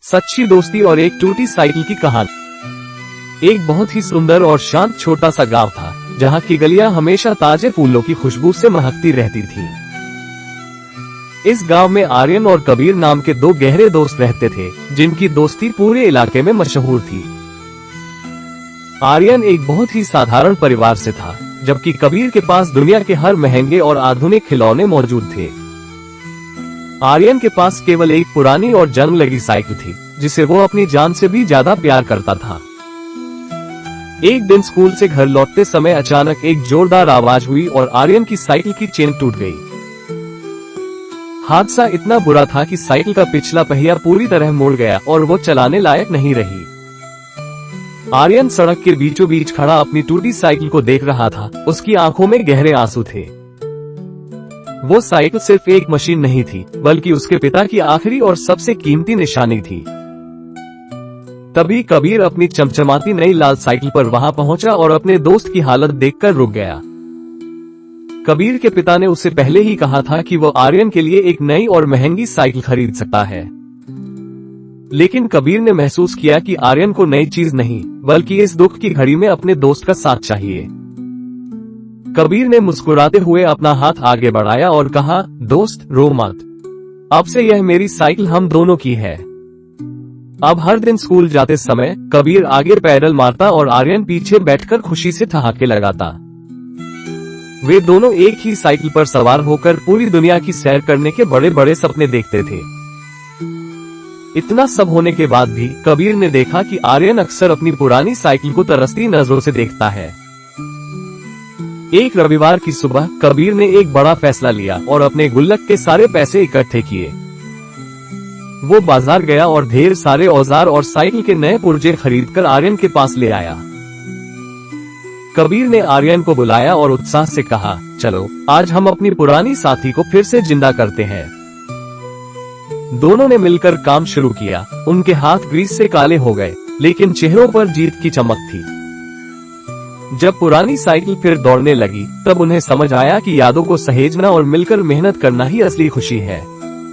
सच्ची दोस्ती और एक टूटी साइकिल की कहानी। एक बहुत ही सुंदर और शांत छोटा सा गांव था, जहां की गलियां हमेशा ताजे फूलों की खुशबू से महकती रहती थी। इस गांव में आर्यन और कबीर नाम के दो गहरे दोस्त रहते थे, जिनकी दोस्ती पूरे इलाके में मशहूर थी। आर्यन एक बहुत ही साधारण परिवार से था, जबकि कबीर के पास दुनिया के हर महंगे और आधुनिक खिलौने मौजूद थे। आर्यन के पास केवल एक पुरानी और जंग लगी साइकिल थी, जिसे वो अपनी जान से भी ज्यादा प्यार करता था। एक दिन स्कूल से घर लौटते समय अचानक एक जोरदार आवाज हुई और आर्यन की साइकिल की चेन टूट गई। हादसा इतना बुरा था कि साइकिल का पिछला पहिया पूरी तरह मुड़ गया और वो चलाने लायक नहीं रही। आर्यन सड़क के बीचों बीच खड़ा अपनी टूटी साइकिल को देख रहा था। उसकी आंखों में गहरे आंसू थे। वो साइकिल सिर्फ एक मशीन नहीं थी, बल्कि उसके पिता की आखिरी और सबसे कीमती निशानी थी। तभी कबीर अपनी चमचमाती नई लाल साइकिल पर वहां पहुंचा और अपने दोस्त की हालत देखकर रुक गया। कबीर के पिता ने उसे पहले ही कहा था कि वो आर्यन के लिए एक नई और महंगी साइकिल खरीद सकता है, लेकिन कबीर ने महसूस किया कि आर्यन को नई चीज नहीं, बल्कि इस दुख की घड़ी में अपने दोस्त का साथ चाहिए। कबीर ने मुस्कुराते हुए अपना हाथ आगे बढ़ाया और कहा, दोस्त रो मत, अब से यह मेरी साइकिल हम दोनों की है। अब हर दिन स्कूल जाते समय कबीर आगे पैडल मारता और आर्यन पीछे बैठकर खुशी से ठहाके लगाता। वे दोनों एक ही साइकिल पर सवार होकर पूरी दुनिया की सैर करने के बड़े बड़े सपने देखते थे। इतना सब होने के बाद भी कबीर ने देखा कि आर्यन अक्सर अपनी पुरानी साइकिल को तरसती नजरों से देखता है। एक रविवार की सुबह कबीर ने एक बड़ा फैसला लिया और अपने गुल्लक के सारे पैसे इकट्ठे किए। वो बाजार गया और ढेर सारे औजार और साइकिल के नए पुर्जे खरीदकर आर्यन के पास ले आया। कबीर ने आर्यन को बुलाया और उत्साह से कहा, चलो आज हम अपनी पुरानी साथी को फिर से जिंदा करते हैं। दोनों ने मिलकर काम शुरू किया। उनके हाथ ग्रीस से काले हो गए, लेकिन चेहरों पर जीत की चमक थी। जब पुरानी साइकिल फिर दौड़ने लगी, तब उन्हें समझ आया कि यादों को सहेजना और मिलकर मेहनत करना ही असली खुशी है।